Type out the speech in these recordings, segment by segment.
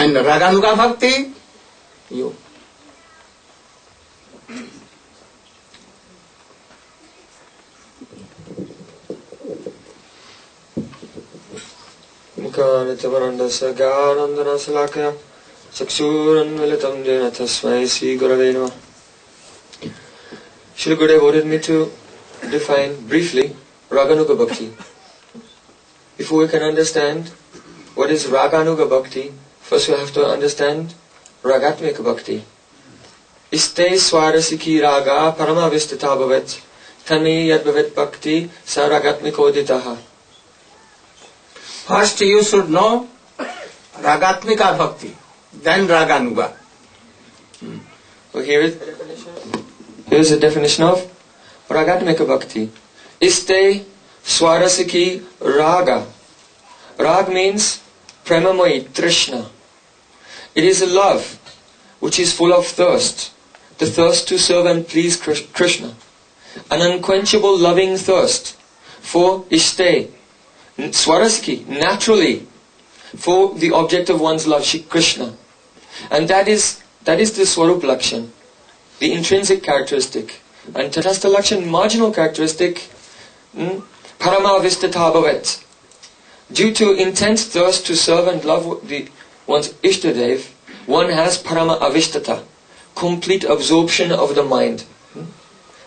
And Raganuga Bhakti, you. Mukhanitavarandasa Gyanandana Salakya Chaksuranmilitam Jena Tasmai Sri Gurave Namah. Srila Gurudev ordered me to define briefly Raganuga Bhakti. Before we can understand what is Raganuga Bhakti, first we have to understand Ragatmika Bhakti. Iste Swarasiki Raga Paramavistita Bhavet Tani Yadbhavet Bhakti Sa Ragatmikoditaha. First you should know Ragatmika Bhakti, then Raganuga. So here is the definition. Here's the definition of Ragatmika Bhakti. Iste Swarasiki Raga. Rag means Premamoyi, Trishna. It is a love which is full of thirst. The thirst to serve and please Krishna. An unquenchable loving thirst for Ishte, Swarasiki, naturally, for the object of one's love, Krishna. And that is the Swarup Lakshan, the intrinsic characteristic. And Tatastha Lakshan, marginal characteristic, Paramavistata Bhavet. Due to intense thirst to serve and love one's Ishtadev, one has Parama Avistata, complete absorption of the mind.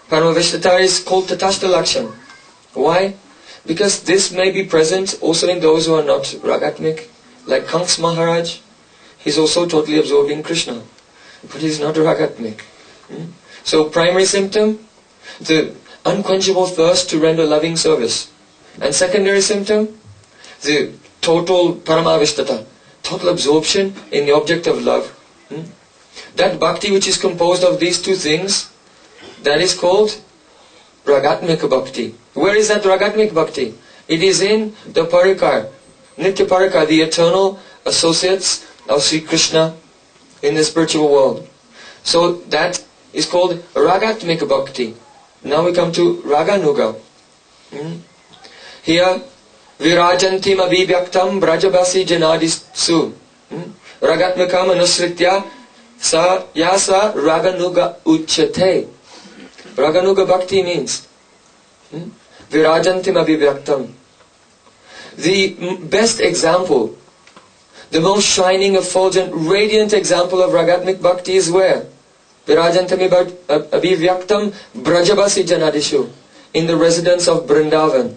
Parama Avistata is called Tatastha Lakshan. Why? Because this may be present also in those who are not Ragatmik, like Kanks Maharaj. He's also totally absorbed in Krishna, but he's not Ragatmik. So primary symptom, the unquenchable thirst to render loving service. And secondary symptom, the total Paramavistata, total absorption in the object of love. That bhakti which is composed of these two things, that is called Ragatmika Bhakti. Where is that Ragatmika Bhakti? It is in the Parikar, Nitya Parikar, the eternal associates of Sri Krishna in the spiritual world. So that is called Ragatmika Bhakti. Now we come to Raganuga. Here, Virajantim abhivyaktam brajabasi janadisu. Ragatmikam anusritya sa yasa raganuga uchate. Raganuga Bhakti means Virajantim abhivyaktam. The best example, the most shining, effulgent, radiant example of Ragatmik Bhakti is where? Virajantim abhivyaktam brajabasi janadishu. In the residence of Vrindavan.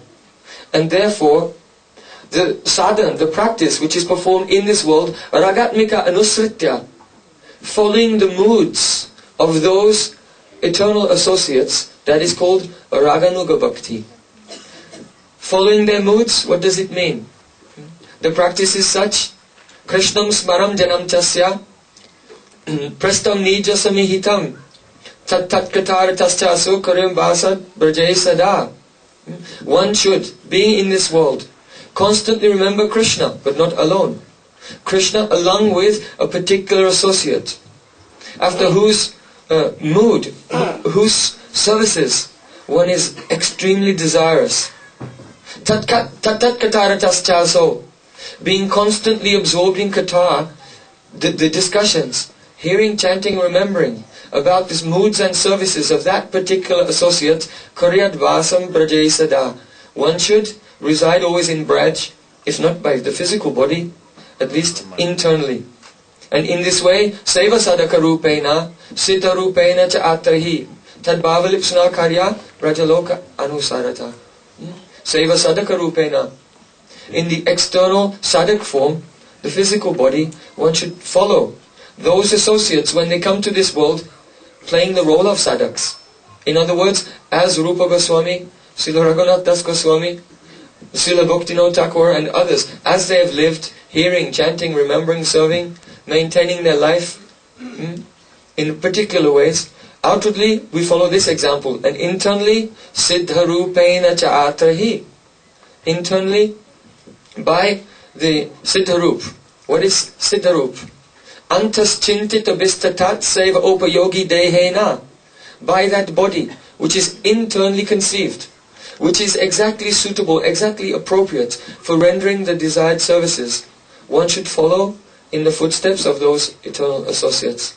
And therefore, the sadhana, the practice which is performed in this world, Ragatmika Anusritya, following the moods of those eternal associates, that is called Raganuga Bhakti. Following their moods, what does it mean? The practice is such, Krishnam smaram janam chasya, prastam nija samihitam, tat katar taschasu karim vasad brajay sada. One should, being in this world, constantly remember Krishna, but not alone. Krishna along with a particular associate, after whose mood, whose services one is extremely desirous. Tat katara taschaso, being constantly absorbed in katha, the discussions, hearing, chanting, remembering about these moods and services of that particular associate, Karyad Vasam Brajay Sada. One should reside always in Braj, if not by the physical body, at least internally. And in this way, Seva Sadaka Rupena, Siddha Rupena Cha Atrahi, Tad Bhavalipsuna Karya, Brajaloka Anusarata. Seva Sadaka Rupena. In the external sadak form, the physical body, one should follow those associates when they come to this world, playing the role of sadhaks. In other words, as Rupa Goswami, Srila Raghunath Das Goswami, Srila Bhaktivinoda Thakur and others, as they have lived, hearing, chanting, remembering, serving, maintaining their life in particular ways, outwardly we follow this example, and internally, Siddha Rupena Cha Atrahi. Internally, by the Siddha Rup. What is Siddha Rup? Antas chintita vistatat seva upayogi dehena. By that body, which is internally conceived, which is exactly suitable, exactly appropriate for rendering the desired services, one should follow in the footsteps of those eternal associates.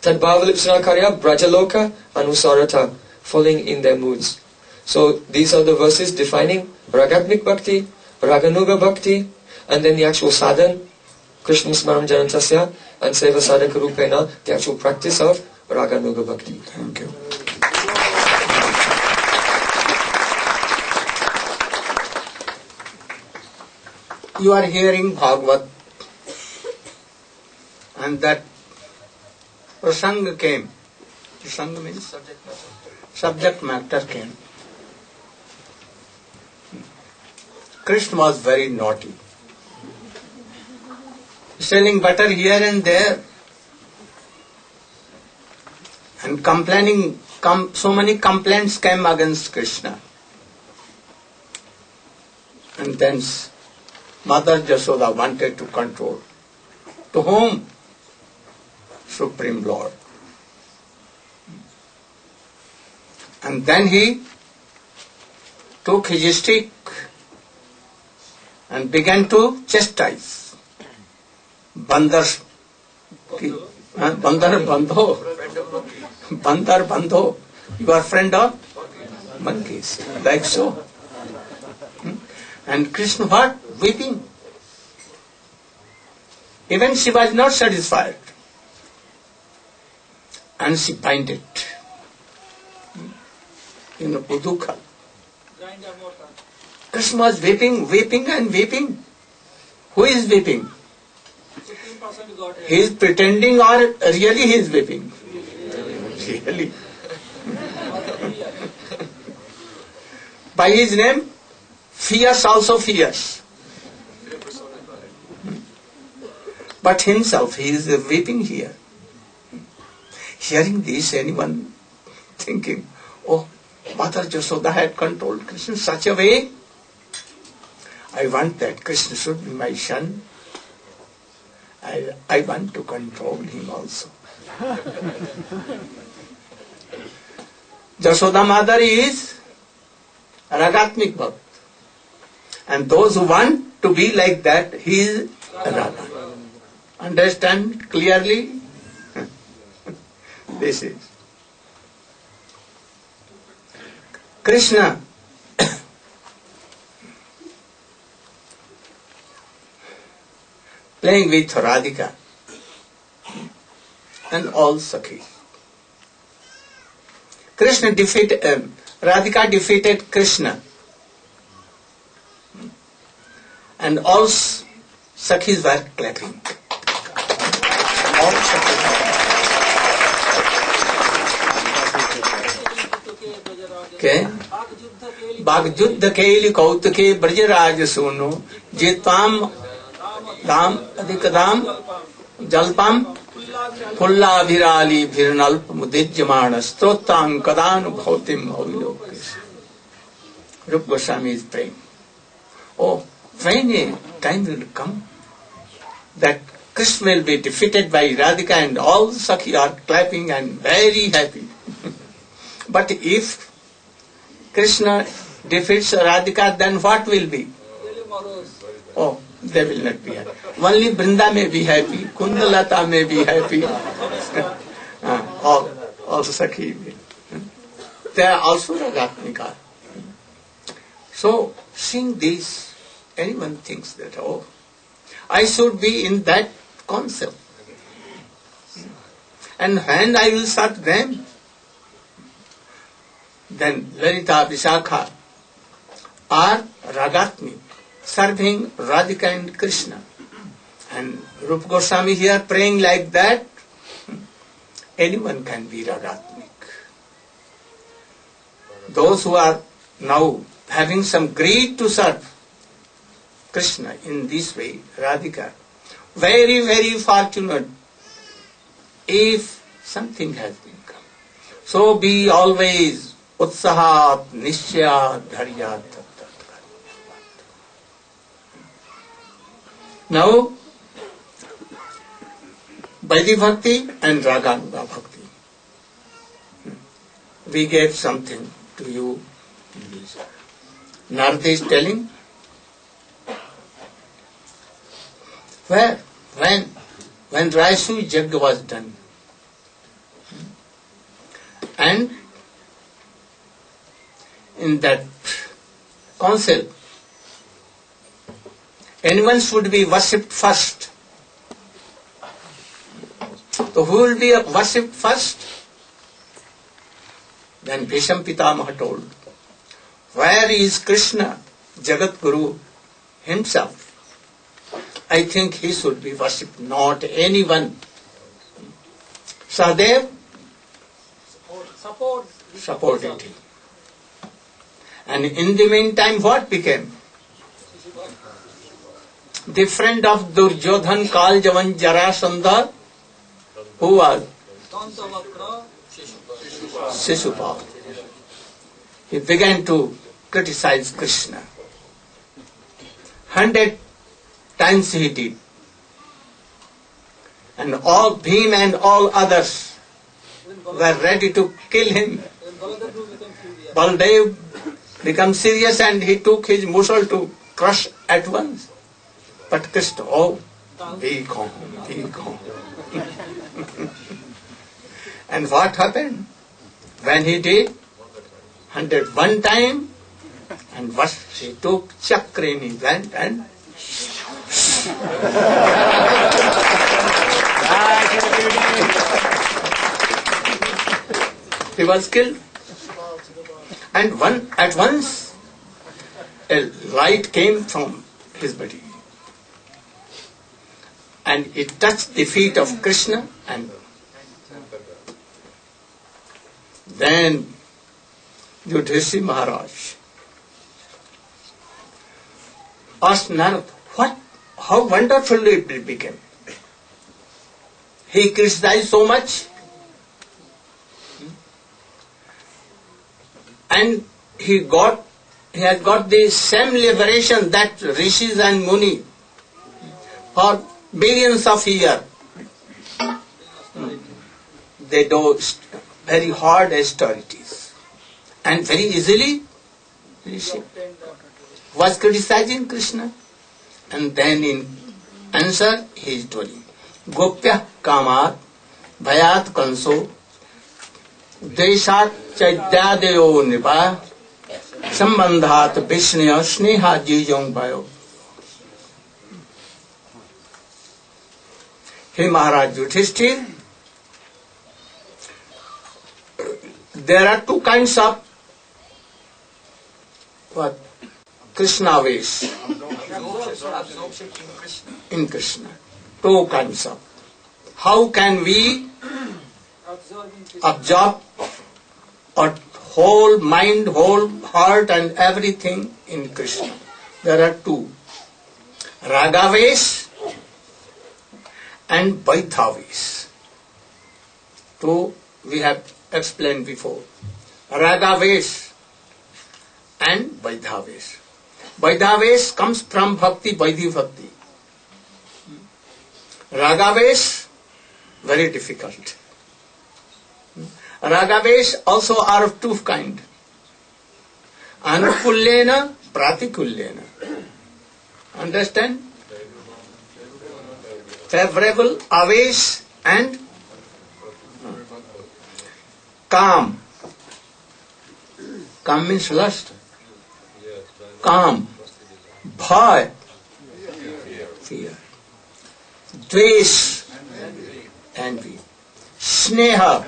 Tad bhavalipsana karya brajaloka anusarata, falling in their moods. So these are the verses defining Ragatmik Bhakti, Raganuga Bhakti, and then the actual sadhan, Krishna Smaram Janantasya, and Seva Sadhaka Rupena, the actual practice of Raganuga Bhakti. Thank you. You are hearing Bhagavad, and that prasanga came. Prasanga means subject matter came. Krishna was very naughty, selling butter here and there, and complaining. So many complaints came against Krishna. And then Mother Jasoda wanted to control. To whom? Supreme Lord. And then he took his stick and began to chastise. Bandar Bandho. Bandar Bandho. You are friend of monkeys. Like so. And Krishna what? Weeping. Even she was not satisfied. And she binded. Udukha. Krishna was weeping, weeping and weeping. Who is weeping? He is pretending or really he is weeping? Really. By his name, fierce also fierce. But himself, he is weeping here. Hearing this, anyone thinking, oh, Mother Jasoda had controlled Krishna in such a way. I want that Krishna should be my son. I want to control him also. Jasoda Mother is Ragatmik Bhakt. And those who want to be like that, he is Radha. Understand clearly? This is Krishna. Playing with Radhika and all Sakhis. Radhika defeated Krishna, and all Sakhis were clapping. All Sakhis. Okay? Bhagjuddha Kaili Kautake Brajraj Suno Jitvam Dam Adikadam Jalpam Pulla Virali Virnalp Mudijamana Stotam Kadanu Bhautim Bhavilokis. Rupa Goswami is praying. Oh, when a time will come that Krishna will be defeated by Radhika and all Sakhi are clapping and very happy. But if Krishna defeats Radhika, then what will be? Oh, they will not be happy. Only Vrinda may be happy, Kundalata may be happy. All Sakhi. They are also Ragatmika. So, seeing this, anyone thinks that, oh, I should be in that concept. And when I will serve them, then Lalita Vishakha are Ragatmik, serving Radhika and Krishna. And Rupa Goswami here praying like that, anyone can be Ragatmik. Those who are now having some greed to serve Krishna in this way, Radhika, very, very fortunate if something has been come. So be always Utsahat, Nishya, Dharyat. Now, Vaidhi Bhakti and Raganuga Bhakti. We gave something to you. Narada is telling, where? when Raisu Yajna was done, and in that council, anyone should be worshipped first. So who will be worshipped first? Then Bhisham Pitamaha told, where is Krishna, Jagat Guru himself? I think he should be worshipped, not anyone. Sahadev supported him. And in the meantime, what became? The friend of Duryodhan, Kaljavan, Jarasandha, who was? Shishupal. He began to criticize Krishna. 100 times he did. And all Bhim and all others were ready to kill him. Baldev became serious and he took his muscle to crush at once. But Krishna, oh, be calm, be calm. And what happened? When he did 101 time, and what he took chakra in his hand and he was killed. And at once a light came from his body and it touched the feet of Krishna, and then Yudhishthira Maharaj asked Narad, how wonderful it became. He criticized so much, and he has got the same liberation that rishis and muni for billions of years. They do very hard austerities and very easily Rishi was criticizing Krishna, and then in answer he is telling Gopya Kamat Bhayat Kanso Deshat Chaityadeyo Nipa Sambandhat Vishnaya Sneha Jijong Bhayo. Hey Maharaj Yudhishthira, there are two kinds of Krishna ways in Krishna. Two kinds of. How can we absorb our whole mind, whole heart and everything in Krishna? There are two. Ragaves and Vaidhaves. Two we have explained before. Ragaves and Vaidhaves. Vaidhaves comes from Bhakti, Vaidhi Bhakti. Ragaves, very difficult. Ragaves also are of two kinds. Anukullena, Pratikullena. Understand? Favorable, Avesh and Kam. Kam means lust. Kam. Bhay. Fear. Dvesh. Envy. Sneha.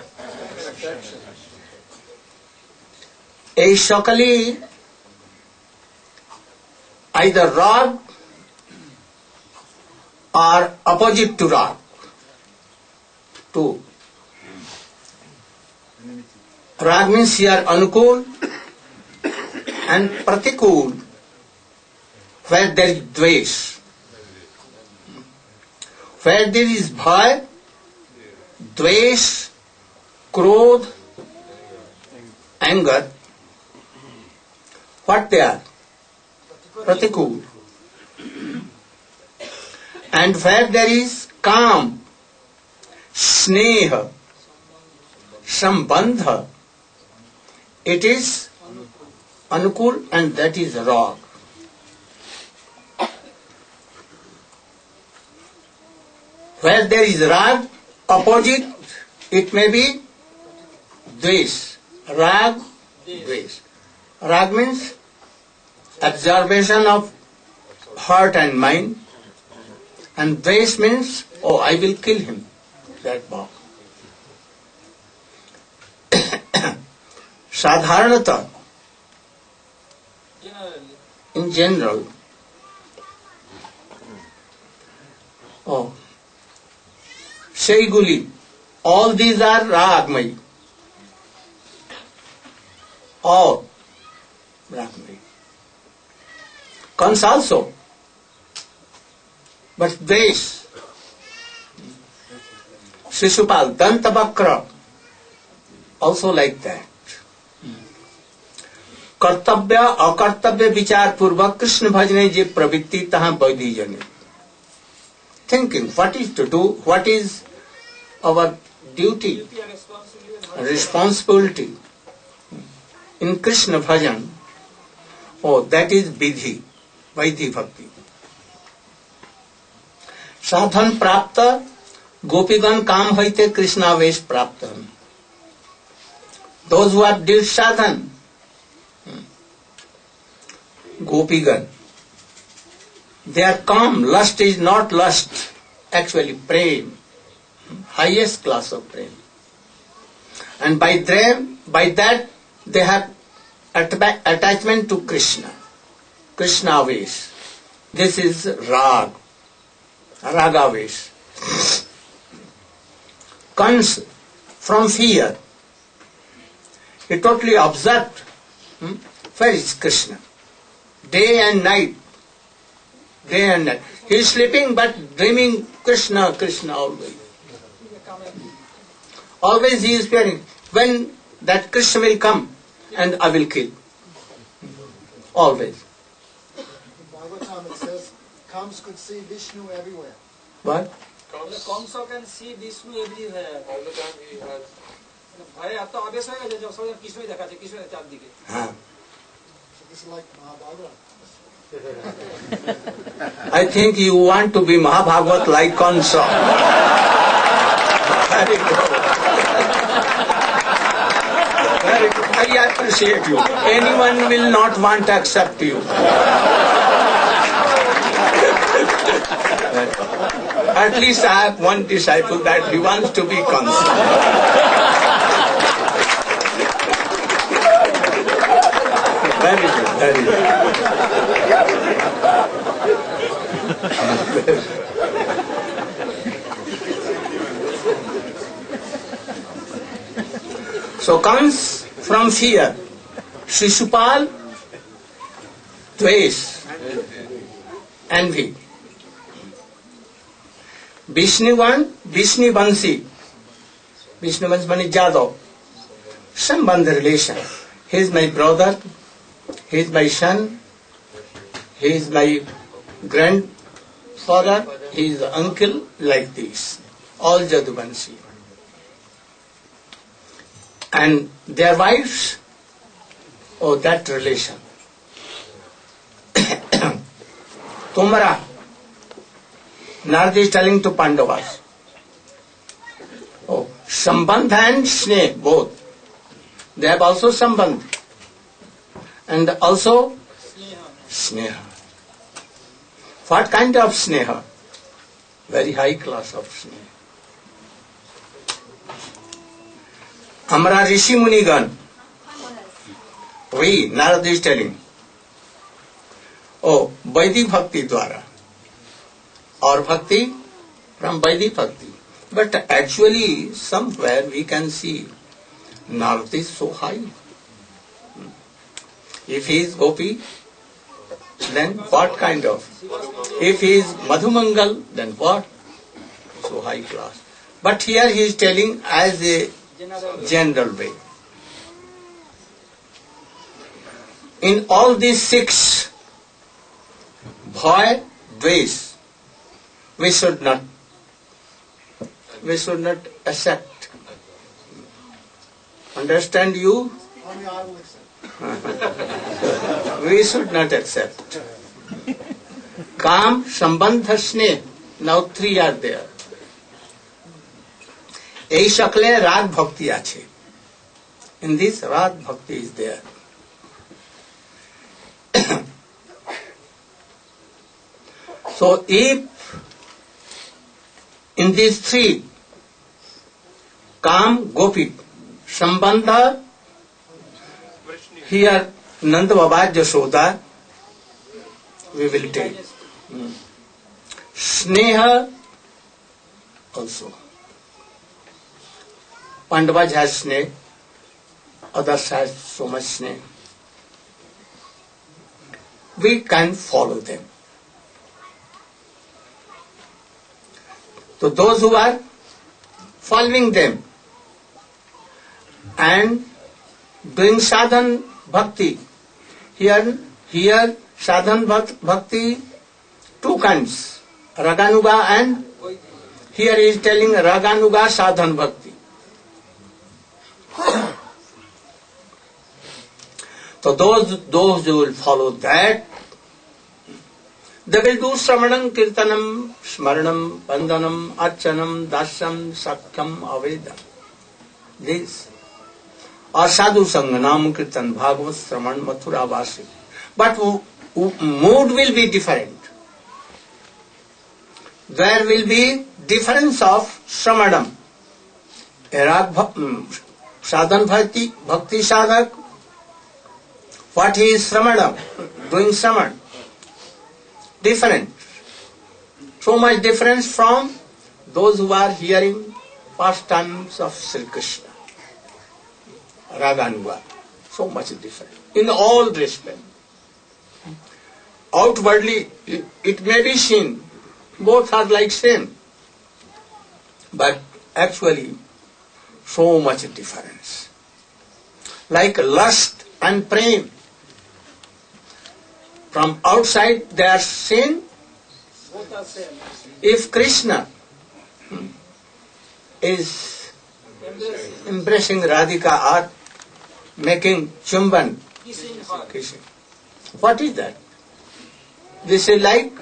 Ashokali, either rag or opposite to rag. Two. Rag means here anukul and pratikul, where there is dvesh. Where there is bhaya, dvesh, krodh, anger, what they are? Pratikul. And where there is kam, sneha, sambandha, it is anukul and that is rag. Where there is rag, opposite, it may be dvesh. Rag, dvesh. Rag means absorption of heart and mind, and dvesh means, oh, I will kill him, that bhava. Sadharanata, in general, oh, Shaiguli, all these are Ragmai. All Ragmai. Kans also. But this, Shishupal, Dantabakra, also like that. कर्तव्य अकर्तव्य विचार पूर्वक कृष्ण भजने जे प्रवृत्ति तहाँ वैधि जने. Thinking what is to do, what is our duty, responsibility in Krishna bhajan. Oh, that is vidhi, vaidhi bhakti. Sadhan prapta, gopigan kam haite Krishnavesh prapta. Those who have did sadhan, gopigan, they are calm. Lust is not lust, actually prem, highest class of prem. And by that they have attachment to Krishna, Krishnavesh. This is rag, ragavesh. Comes from fear. He totally observed, where is Krishna? Day and night. Day and night. He is sleeping but dreaming Krishna, Krishna always. Always he is fearing when that Krishna will come and I will kill. Always. In Bhagavatam it says, Kams could see Vishnu everywhere. What? Kamsa can see Vishnu everywhere. All the time he has. भय आता आवेश है जब सब कृष्ण ही देखा कृष्ण ने चांद दिखे. हाँ. So this is like Mahabharata. I think you want to be Mahabhagavat like Kansa. Very good. Very good. I appreciate you. Anyone will not want to accept you. At least I have one disciple that he wants to be Kansa. Very good, very good. So comes from fear. Shishupal, dvesh, envy. Vishnuvan, Vishnuvanshi. Vishnuvanshi means Jadov. Sambandh relation. He is my brother, he is my son, he is my grandfather, he is uncle, like this. All Jaduvanshi. And their wives, oh, that relation. Tumara, Narada is telling to Pandavas. Oh, Sambandh and Sneh, both. They have also Sambandh. And also Sneha. What kind of Sneha? Very high class of Sneha. Amara Rishi Munigan. We, Narada is telling. Oh, Vaidhi Bhakti Dwara. Or Bhakti from Vaidhi Bhakti. But actually, somewhere we can see Narada is so high. If he is Gopi, then what kind of? If he is Madhumangal, then what? So high class. But here he is telling as a general way. In all these six, bhaya, dvesh, we should not accept. Understand you? Only I will accept. We should not accept. Kam, Sambandha, Sneh. Now three are there. এই সকলে রাগ ভক্তি আছে। In this rag bhakti is there. So if in these three, Kam, Gopi, Sambandha, here Nanda Baba, Jashoda, we will take. Sneha also. Pandavas has Sneha, others has so much Sneha. We can follow them. So those who are following them and doing sadhan bhakti, here sadhan bhakti two kinds, raganuga, and here he is telling raganuga sadhan bhakti. So those who will follow that, they will do Sravanam, Kirtanam, Smaranam, Vandanam, Archanam, Dasyam, Sakyam, Avedam. This. Or Sadhu Sangha, Nam Kirtan, Bhagavat, Sraman, Mathura, Vasi. But mood will be different. There will be difference of Sramanam. Sadhan Bhakti Sadhak, what he is Sramanam, doing Sraman. Different. So much difference from those who are hearing pastimes of Sri Krishna. Raganuga. So much different. In all respect. Outwardly, it may be seen, both are like same. But actually, so much difference. Like lust and prema. From outside they are seen. If Krishna is embracing Radhika or making chumban, kissing, what is that? This is like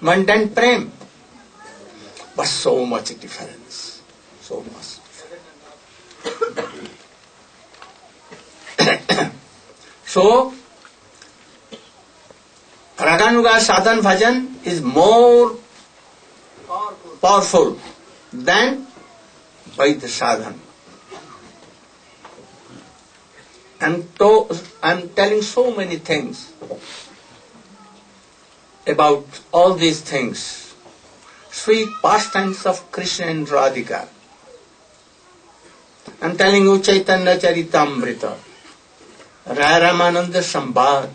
mundane prem. But so much difference. So much difference. So, Raganuga sadhan bhajan is more powerful than Vaidya sadhan. I'm telling so many things about all these things. Sweet pastimes of Krishna and Radhika. I'm telling you Chaitanya Charitamrita, Raya Ramananda Sambad,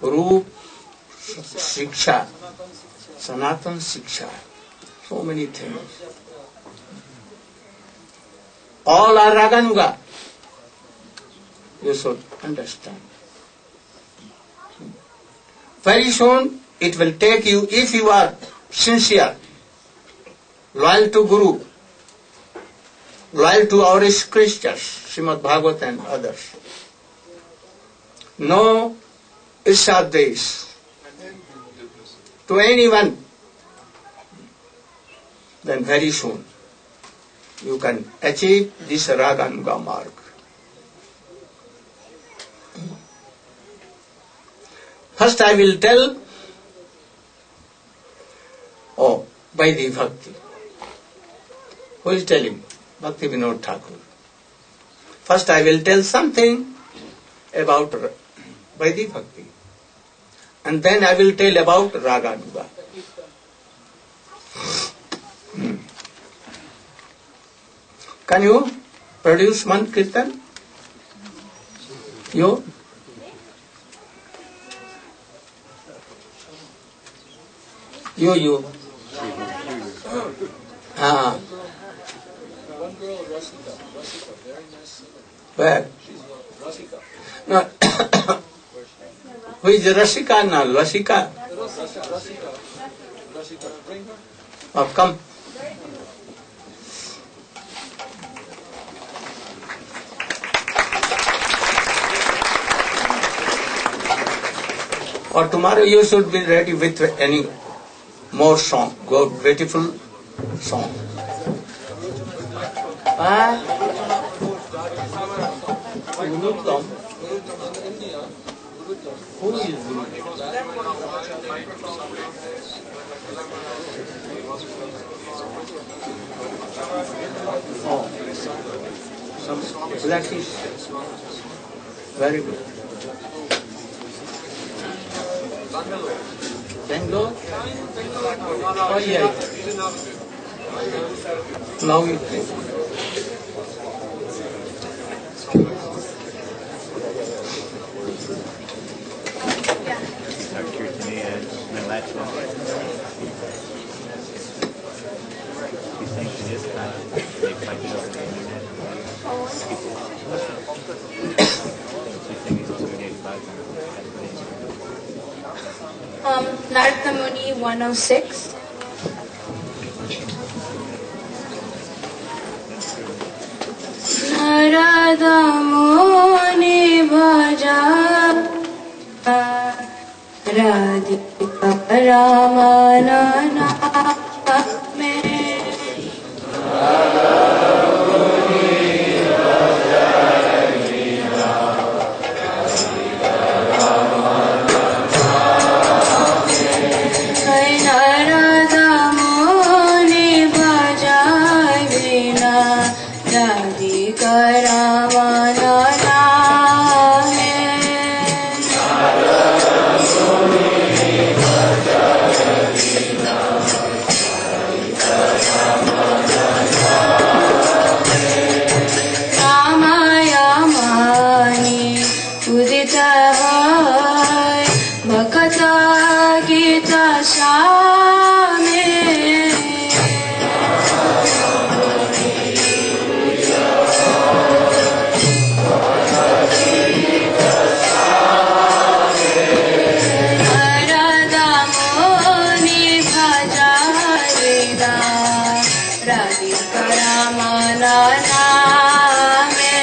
Roop Shiksha, Sanatan Shiksha, so many things. All are Raganuga. You should understand. Very soon it will take you, if you are sincere, loyal to Guru, loyal to our scriptures, Srimad Bhagavat and others. No Ishaddesh to anyone, then very soon you can achieve this Raganuga mark. First I will tell Vaidhi Bhakti. Who is telling? Bhakti Vinod Thakur. First I will tell something about Vaidhi Bhakti. And then I will tell about Raganuga. Can you produce one kirtan? You? You. One girl, Rasika, very nice singer. Where? She's Rasika. No. Who is Rasika now? Rasika? Rasika, bring her. Oh, come. Or tomorrow you should be ready with any more song, good, beautiful song. Guruttam. Who is Guruttam? Oh, some blackish. Very good. Bangalore? Oh, yeah. Now you think. Narada Muni 106. Narada Muni bhaja Radhika Ramanana me Narada Muni bhaja vina Radhika Ramanana Ramayamani udita hai Bhakata Gita Swami Narada Muni bhaja vina Radhika Ramanana me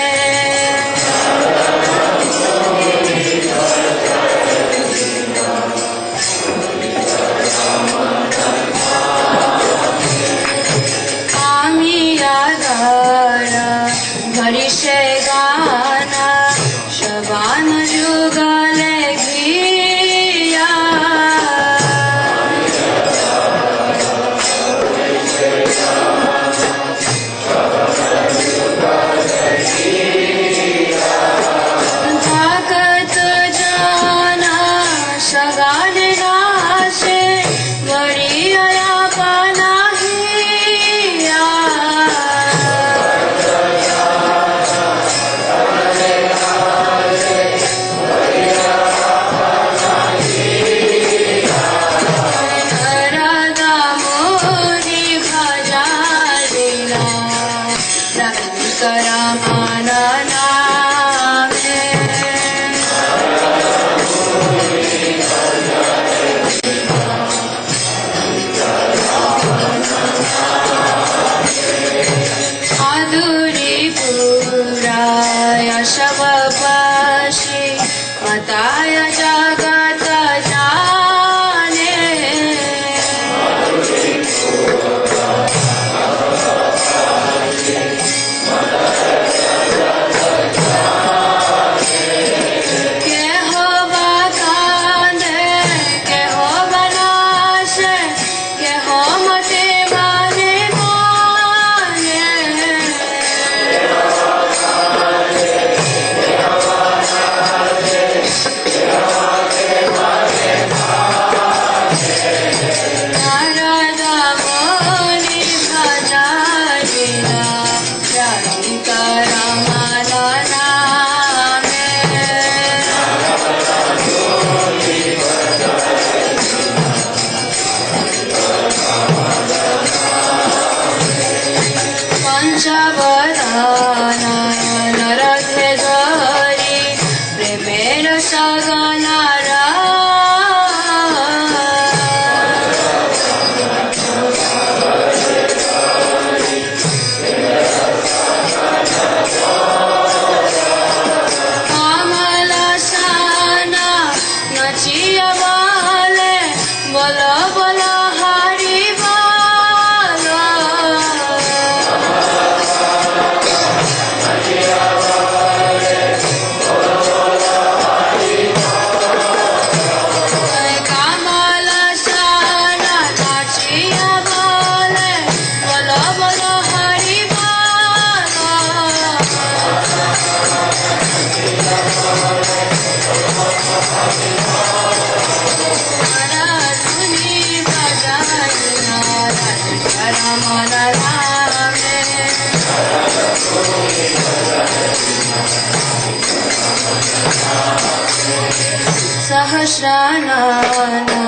सहस्रानाना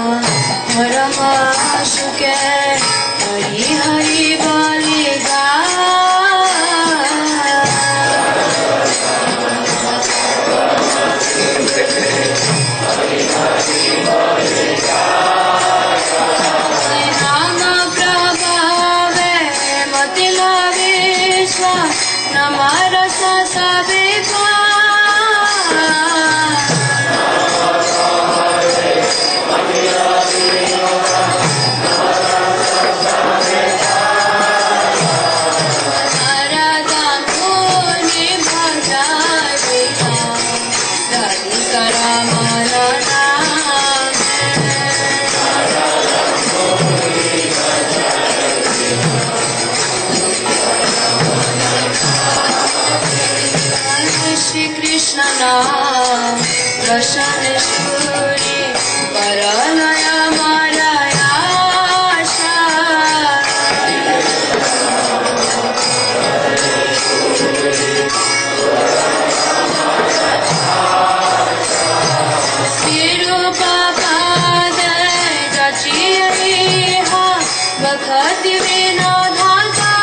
परमाशुके Hari Hari बलिदा नाम प्रभावे मतिला विश्व नमरस सबे दर्शनेश्वरी परलय मरयाशा श्रीरूपपाद जचियहा बखति विनोधासा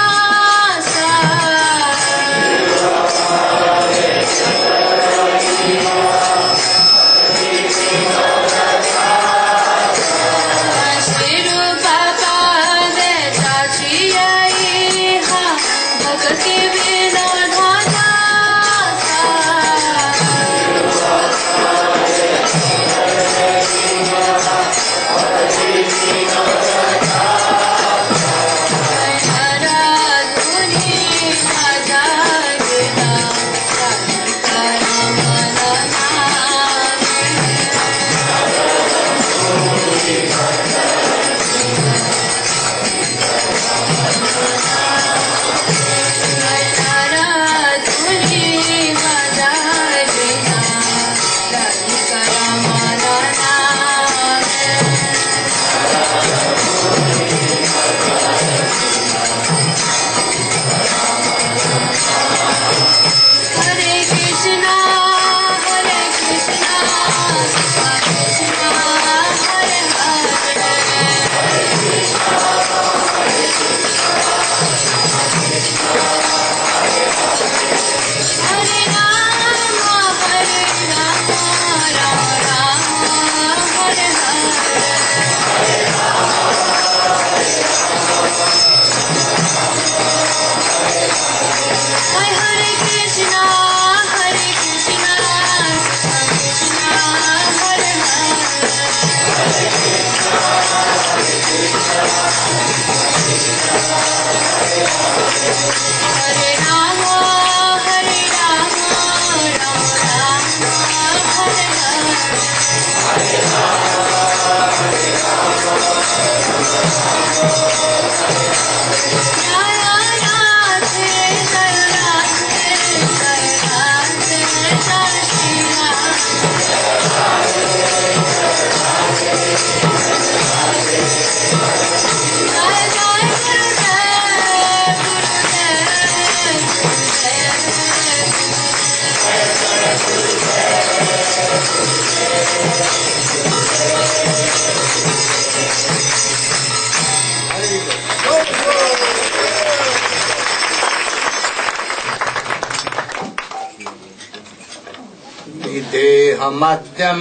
देहमद्यं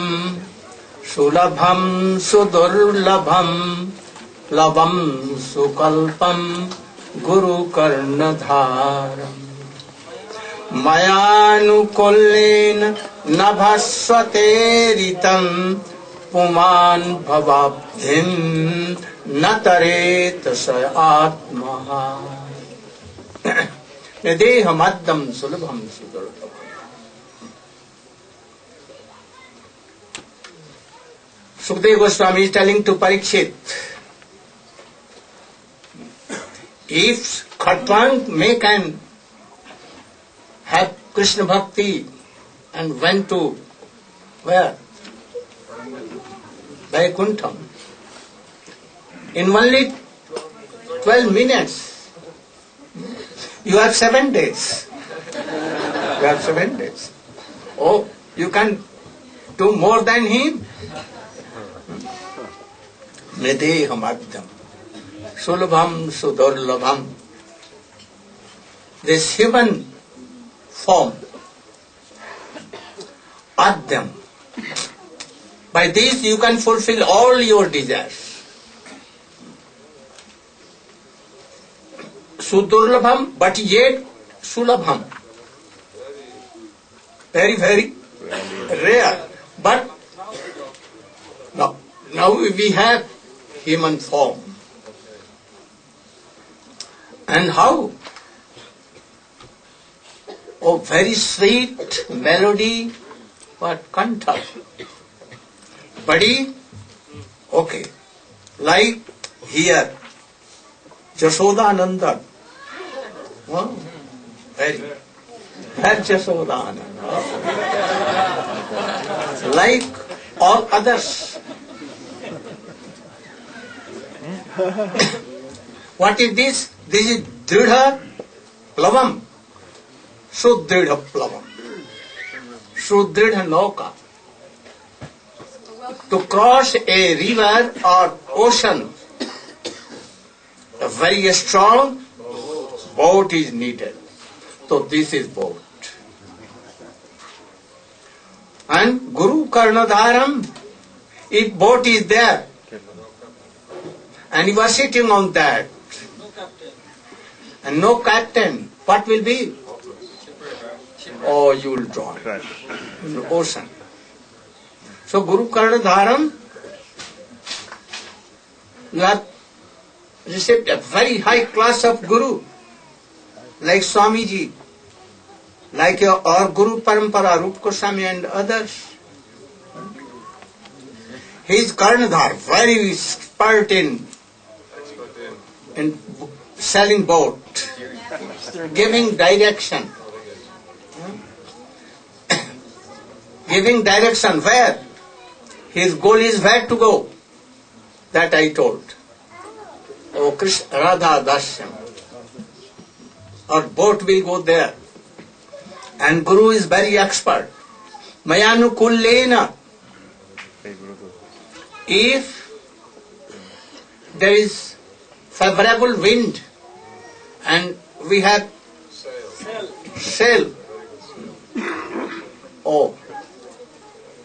सुलभं सुदुर्लभं लभं सुकल्पं गुरुकर्णधारम् मयानुकूल्येन नभस्वतेरितं पुमान् भवाब्धिं न तरेत स आत्मः। देहमद्यं सुलभं सुदुर्लभम्। Sukadeva Goswami is telling to Parikshit, if Khatwang can have Krishna Bhakti and went to where? Vaikuntham. In only 12 minutes, you have 7 days. You have 7 days. Oh, you can do more than him? Nideham Adhyam. Sulabham Sudurlabham. This human form, Adhyam. By this you can fulfill all your desires. Sudurlabham, but yet Sulabham. Very, very rare. But now we have human form. And how? Oh, very sweet melody, but kantha. Body, okay. Like here, Jashodananda. Oh, very Jashodananda. Like all others. What is this? This is Dridha Plavam. Sudridha Plavam. Sudridha Nauka. To cross a river or ocean, a very strong boat is needed. So this is boat. And Guru Karnadharam, if boat is there, and you are sitting on that, and no captain, what will be? Oh, you will drown in the ocean. So Guru Karnadharam, you have received a very high class of Guru, like Swamiji, like our Guru Parampara, Rupa Goswami and others. He is Karnadhar, very expert in sailing boat, giving direction. Giving direction where? His goal is where to go. That I told. Oh, Krishna, Radha Dasyam. Our boat will go there. And Guru is very expert. Mayanukullena. If there is favorable wind and we have sail, oh,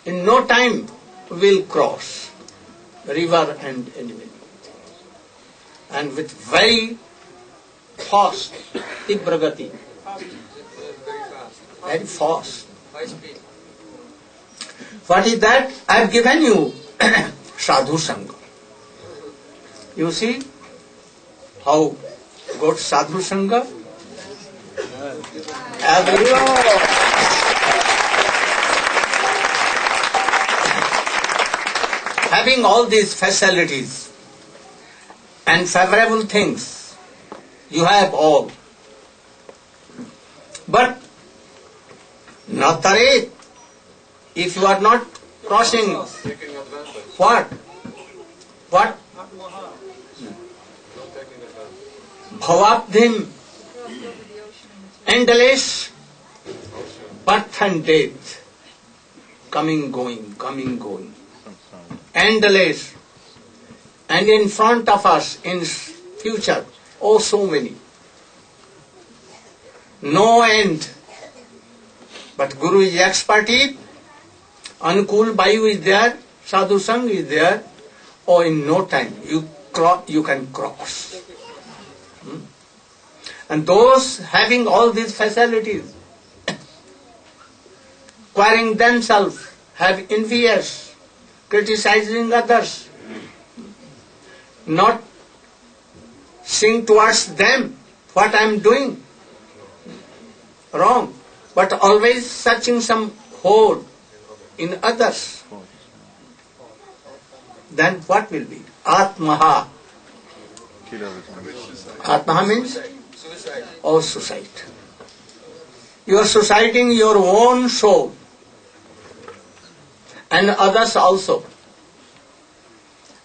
in no time we will cross river and anyway. And with very fast, Tibragati, very fast. What is that? I have given you Sadhu Sangha. You see how good Sadhu Sangha? Having all these facilities and favorable things, you have all. But Natare, if you are not crossing, what? What? Bhavabdhim, endless birth and death, coming, going. Endless. And in front of us, in future, oh so many. No end. But Guru is expertise, Anukul Bayu is there, Sadhu Sangh is there, or in no time you can cross. And those having all these facilities, acquiring themselves, have envious, criticizing others, not seeing towards them what I am doing wrong, but always searching some hole in others. Then what will be? Atmaha. Atmaha means or suicide. You are suiciding your own soul and others also.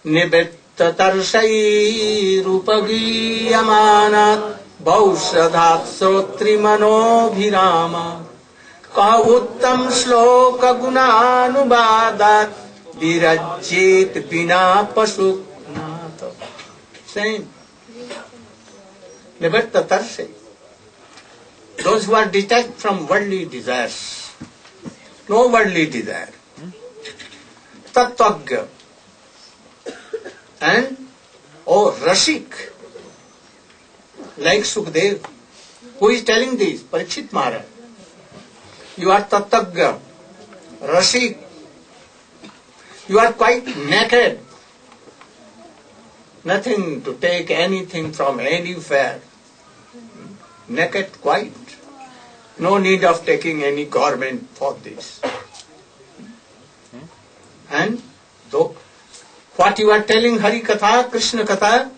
निवृत्ततर्षैरुपगीयमानात् बहुश्रद्धात् श्रोत्रिमनोभिरामात् कः उत्तम श्लोक गुणानुवादात् विरज्येत बिना पशुनाथ. Same. Nivartatarse. Those who are detached from worldly desires. No worldly desire. Tattvagya. And, Rashik. Like Sukdev. Who is telling this? Parikshit Maharaj. You are Tattvagya. Rashik. You are quite naked. Nothing to take anything from anywhere. Naked quite. No need of taking any garment for this. And though what you are telling Hari Katha, Krishna Katha,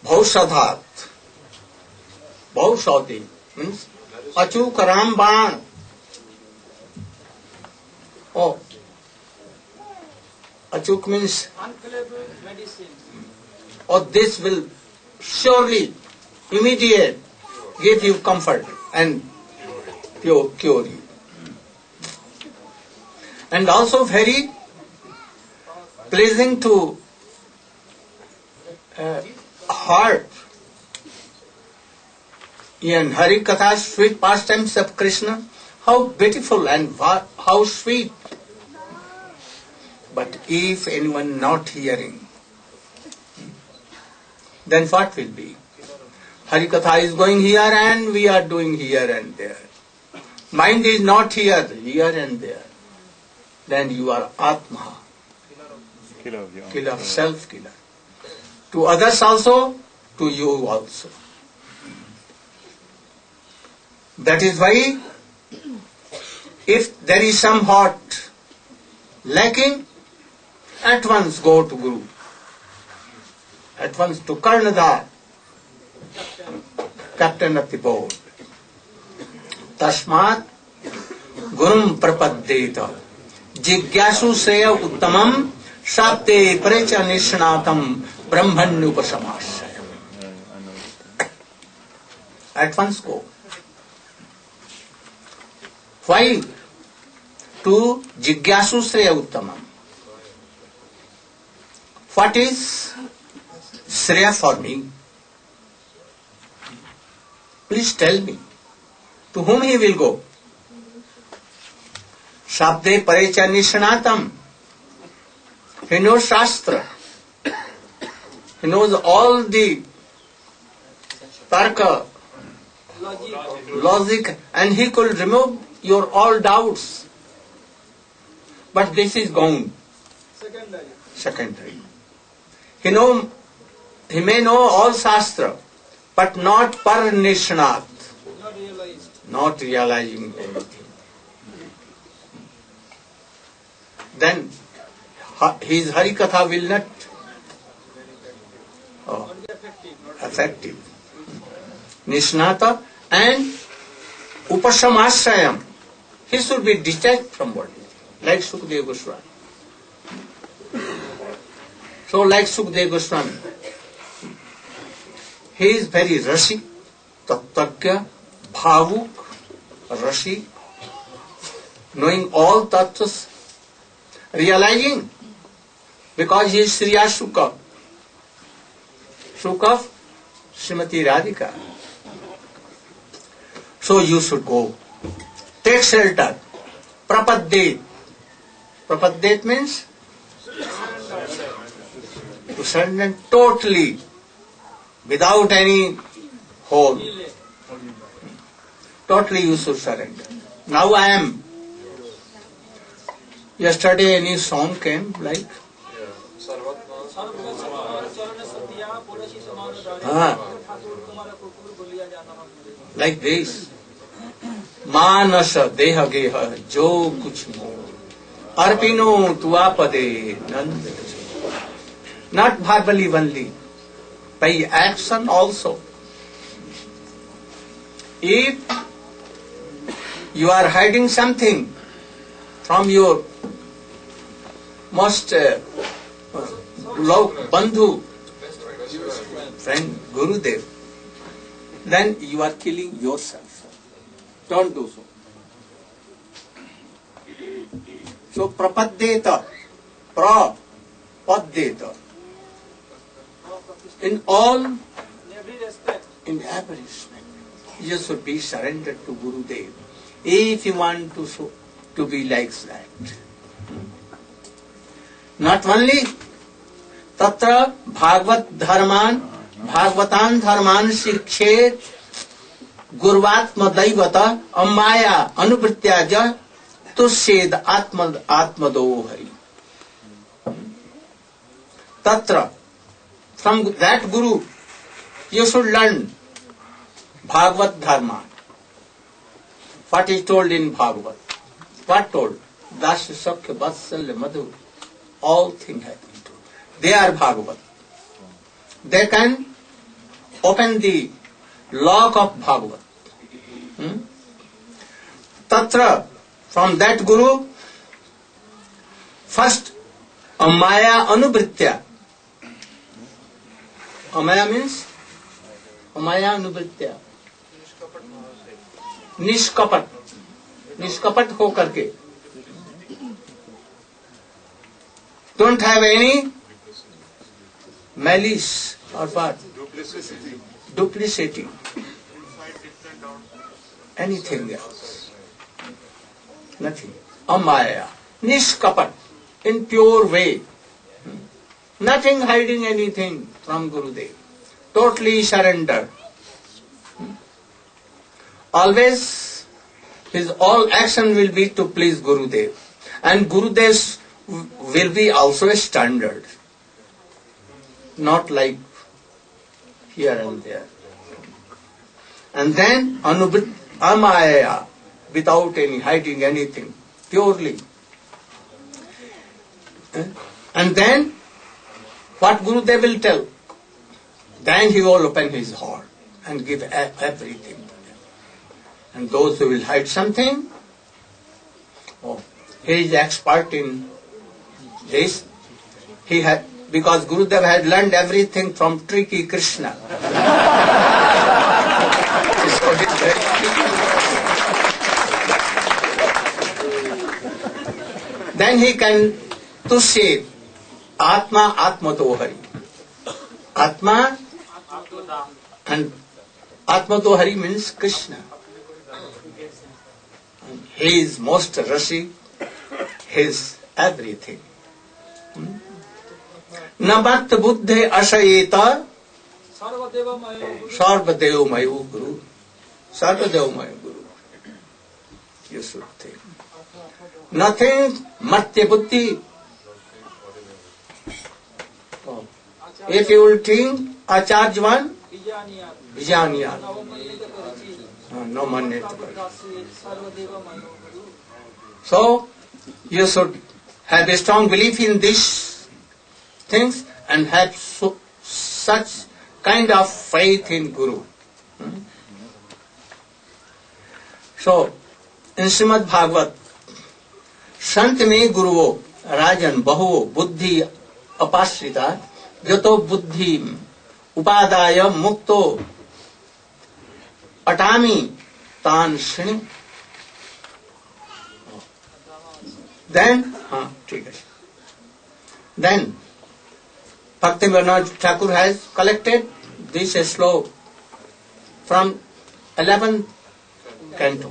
Bhausadhat. Bhausadi means Achuk Ramban. Oh. Achuk means unkillable medicine. oh, this will surely, immediate, give you comfort and cure you. And also very pleasing to heart. In Hari Katha, sweet pastimes of Krishna, how beautiful and how sweet. But if anyone not hearing, then what will be? Hari Katha is going here and we are doing here and there. Mind is not here and there. Then you are Atma, killer, self-killer. To others also, to you also. That is why, if there is some heart lacking, at once go to Guru. At once to Karnadar, captain of the boat. Tasmat Gurum Prapaddeta Jigyasu Sreya Uttamam Shapte Precha Nishnatam Brahmanyupasamasaya. At once go. Why? To Jigyasu Sreya Uttamam. What is Shreya for me? Please tell me. To whom he will go? Shabde Parecha Nishanatam. He knows Shastra. He knows all the Tarka, logic, and he could remove your all doubts. But this is gone. Secondary. He may know all Shastra, but not par nishnat, not realizing anything. Then his Hari Katha will not effective. Nishnata and Upasamasrayam. He should be detached from body, like Sukadeva Goswami. So like Sukadeva Goswami, he is very Rasi, Tattvagya, Bhavuk, Rasi, knowing all tattvas, realizing, because he is Sriya Shuka, Shuka Srimati Radhika. So you should go. Take shelter. Prapaddhet. Prapaddhet means to surrender totally, without any hold. Totally you should surrender. Now I am. Yesterday any song came like like this. मानस देह गेह जो कुछ मोह अर्पिनो तुआपदे नंद. Not verbally only, by action also. If you are hiding something from your most love, bandhu, friend, Gurudev, then you are killing yourself. Don't do so. So prapaddeta, prapaddeta. In all, In every respect. in every respect, you should be surrendered to Gurudev. If you want to be like that. Not only tatra bhagavataan dharman shikshet gurvatma daivata amaya anuvritya ja tussed atmado hari. Tatra, from that Guru, you should learn Bhagavat Dharma. What is told in Bhagavat? What told? Dasya Sakya Vatsalya Madhu. All things have been told. They are Bhagavat. They can open the lock of Bhagavat. Tatra, from that Guru, first Amaya Anubritya. Amaya means Amaya Anubritya. निष्कपट, निष्कपट हो करके, don't have any malice or what? Duplicity. Anything else. Nothing. Amaya. Nishkapat. In pure way. Nothing hiding anything from Gurudev. Totally surrender. Always his all action will be to please Gurudev. And Gurudev's will be also a standard. Not like here and there. And then Amaya, without any hiding anything, purely. And then what Gurudev will tell, then he will open his heart and give everything. And those who will hide something, he is expert in this. He had, because Gurudev had learned everything from tricky Krishna. So he's very tricky. Then he can to say Atma Atmadohari. Atma and Atmadohari means Krishna. He is most Rasi, he is everything. Namat buddhe ashayeta sarvadeva mayu guru. Sarvadeva mayu guru. You should think. Nothing matya buddhi. If you will think Acharyavan, Vijaniya. No manneta. So, you should have a strong belief in these things and have such kind of faith in Guru. So, in Srimad Bhagavat, Sant में गुरुओ राजन बहुओ बुद्धि अपाश्रिता यतो बुद्धि उपादाय मुक्तो अटामी तान श्रेणी. Then, then Bhakti Vinod Thakur has collected this sloka from 11th canto.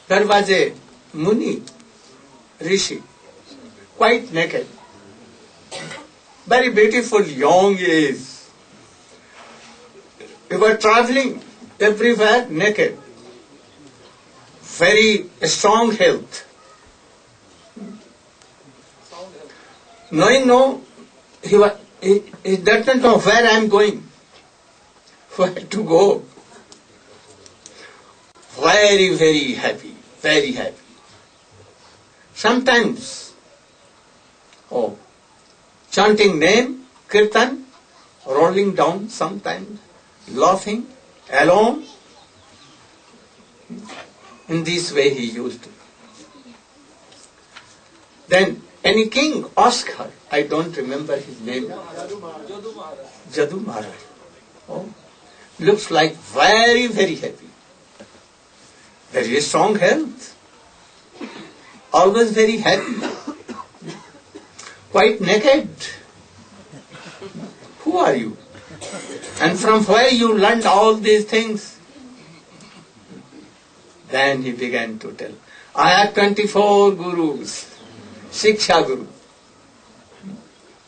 There was a Muni, Rishi, quite naked, very beautiful young age. We were traveling everywhere naked, very strong health. Knowing he doesn't know where I am going, where to go. Very, very happy, very happy. Sometimes, chanting name, kirtan, rolling down, sometimes laughing, alone. In this way he used to. Then Any king asked her, I don't remember his name, Jadu Maharaj. Oh, looks like very, very happy. Very strong health. Always very happy. Quite naked. Who are you? And from where you learned all these things? Then he began to tell, I had 24 gurus, Shiksha Guru.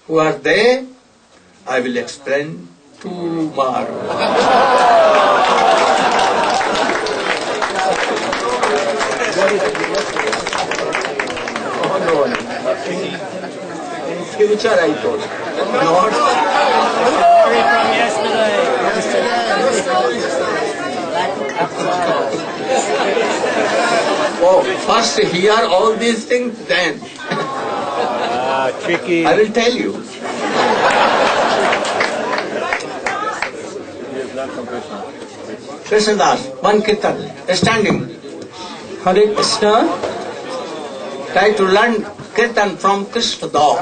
Who are they? I will explain tomorrow. Oh no, in future I told. Not. Story from yesterday. Oh, first hear all these things, then Tricky. I will tell you. Krishnadas, one kirtan, standing. Hare Krishna. Try to learn kirtan from Krishnadas.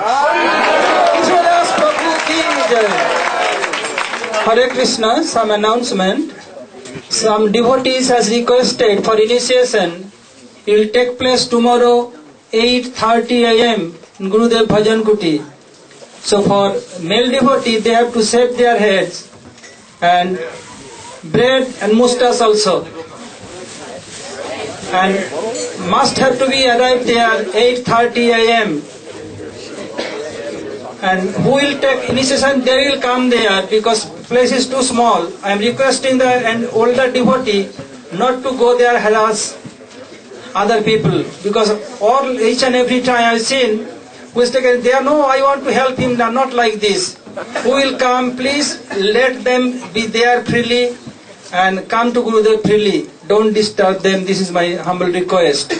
Krishnadas Prabhu ki jai. Hare Krishna, some announcement. Some devotees has requested for initiation. It will take place tomorrow 8:30 a.m. in Gurudev Bhajan Kuti. So for male devotee, they have to shave their heads and bread and mustache also. And must have to be arrived there 8:30 a.m. And who will take initiation, they will come there because place is too small. I am requesting the older devotee not to go there harass other people, because each and every time I have seen who is taken there, no, I want to help him, not like this. Who will come, please let them be there freely and come to Gurudev freely. Don't disturb them, this is my humble request.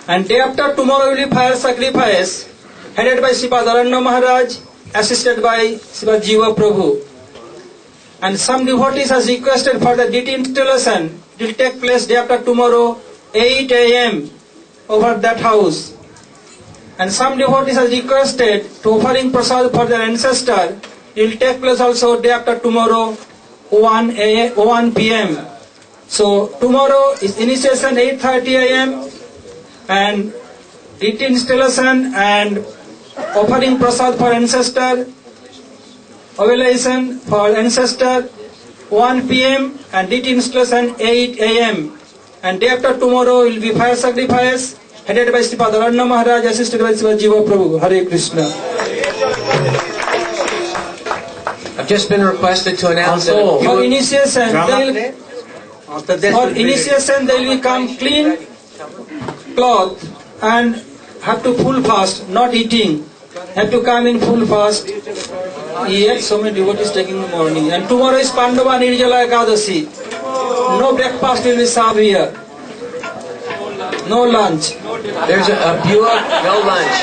And day after tomorrow will be fire sacrifice, headed by Sripad Aranya Maharaj, assisted by Sripad Jiva Prabhu. And some devotees has requested for the DT installation. It will take place day after tomorrow, 8 a.m. over that house. And some devotees has requested to offering prasad for their ancestor. It will take place also day after tomorrow, 1 p.m. So tomorrow is initiation 8:30 a.m. and DT installation and offering prasad for ancestor, ovulation for ancestor 1 p.m. and DT installation 8 a.m. And day after tomorrow will be fire sacrifice headed by Sripad Aranya Maharaj, assisted by Sripad Jiva Prabhu. Hare Krishna. I've just been requested to announce that Also, For initiation, they will come clean cloth and have to full fast, not eating. Have to come in full fast. Yet so many devotees taking in the morning. And tomorrow is Pandava Nirjala Ekadashi. No breakfast will be served here. No lunch. there's a Buick, no lunch,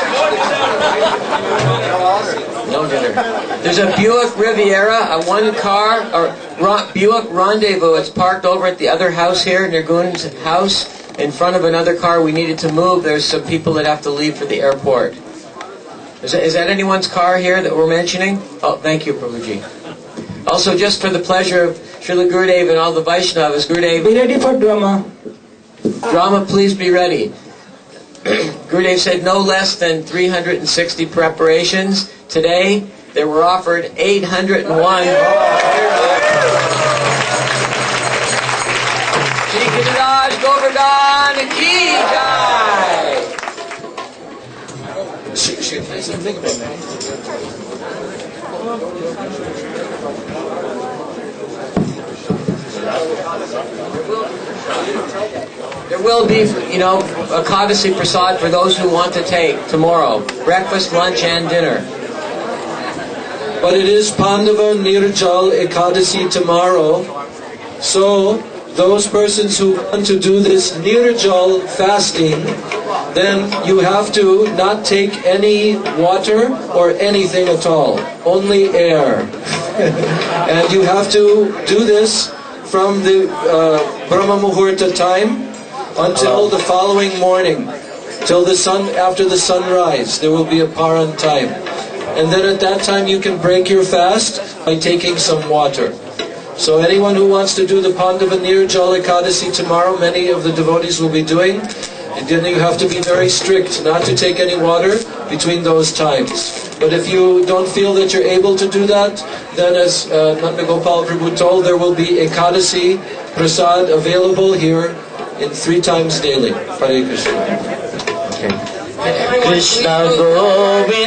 no dinner. There's a Buick Riviera, a one-car Buick Rendezvous. It's parked over at the other house here, Nirgun's house, in front of another car we needed to move. There's some people that have to leave for the airport. Is that anyone's car here that we're mentioning? Oh, thank you, Prabhuji. Also, just for the pleasure of Srila Gurudev and all the Vaishnavas, Gurudev, Be ready for drama. drama, please be ready. Gurudev said no less than 360 preparations. Today, there were offered 801. Shri Giriraj Govardhan Ki Jai! There will be, a Kadasi Prasad for those who want to take tomorrow. Breakfast, lunch, and dinner. But it is Pandava Nirjal Ekadasi tomorrow. So, those persons who want to do this Nirjal fasting, then you have to not take any water or anything at all. Only air. And you have to do this from the Brahma Muhurta time until the following morning. till the sun, after the sunrise, there will be a paran time. And then at that time you can break your fast by taking some water. So anyone who wants to do the Pandava Nirjal Ekadasi tomorrow, many of the devotees will be doing, and then you have to be very strict not to take any water between those times. But if you don't feel that you're able to do that, then as Nanda Gopal Prabhu told, there will be Ekadasi Prasad available here in 3 times daily. Hare Krishna. Krishna Govinda